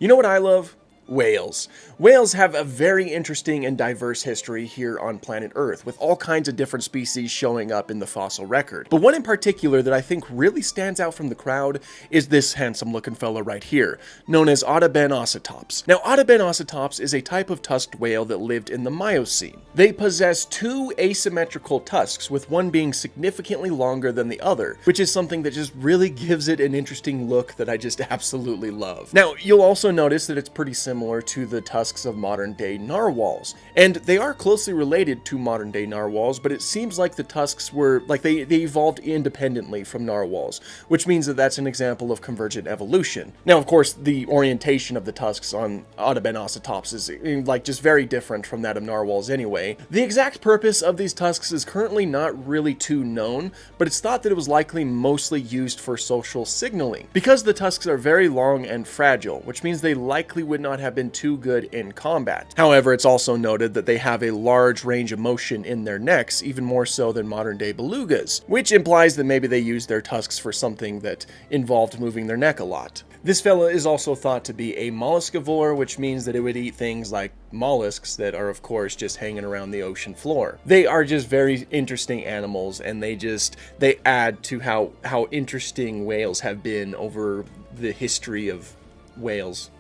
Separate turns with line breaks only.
You know what I love? Whales. Whales have a very interesting and diverse history here on planet Earth, with all kinds of different species showing up in the fossil record. But one in particular that I think really stands out from the crowd is this handsome looking fella right here, known as Odobenocetops. Now, Odobenocetops is a type of tusked whale that lived in the Miocene. They possess two asymmetrical tusks, with one being significantly longer than the other, which is something that just really gives it an interesting look that I just absolutely love. Now, you'll also notice that it's pretty similar to the tusks of modern-day narwhals, and they are closely related to modern-day narwhals, but it seems like the tusks were, they evolved independently from narwhals, which means that that's an example of convergent evolution. Now, of course, the orientation of the tusks on Odobenocetops is, just very different from that of narwhals anyway. The exact purpose of these tusks is currently not really too known, but it's thought that it was likely mostly used for social signaling. Because the tusks are very long and fragile, which means they likely would not have been too good in combat. However, it's also noted that they have a large range of motion in their necks, even more so than modern-day belugas, which implies that maybe they used their tusks for something that involved moving their neck a lot. This fella is also thought to be a molluscivore, which means that it would eat things like mollusks that are, of course, just hanging around the ocean floor. They are just very interesting animals, and they add to how interesting whales have been over the history of whales.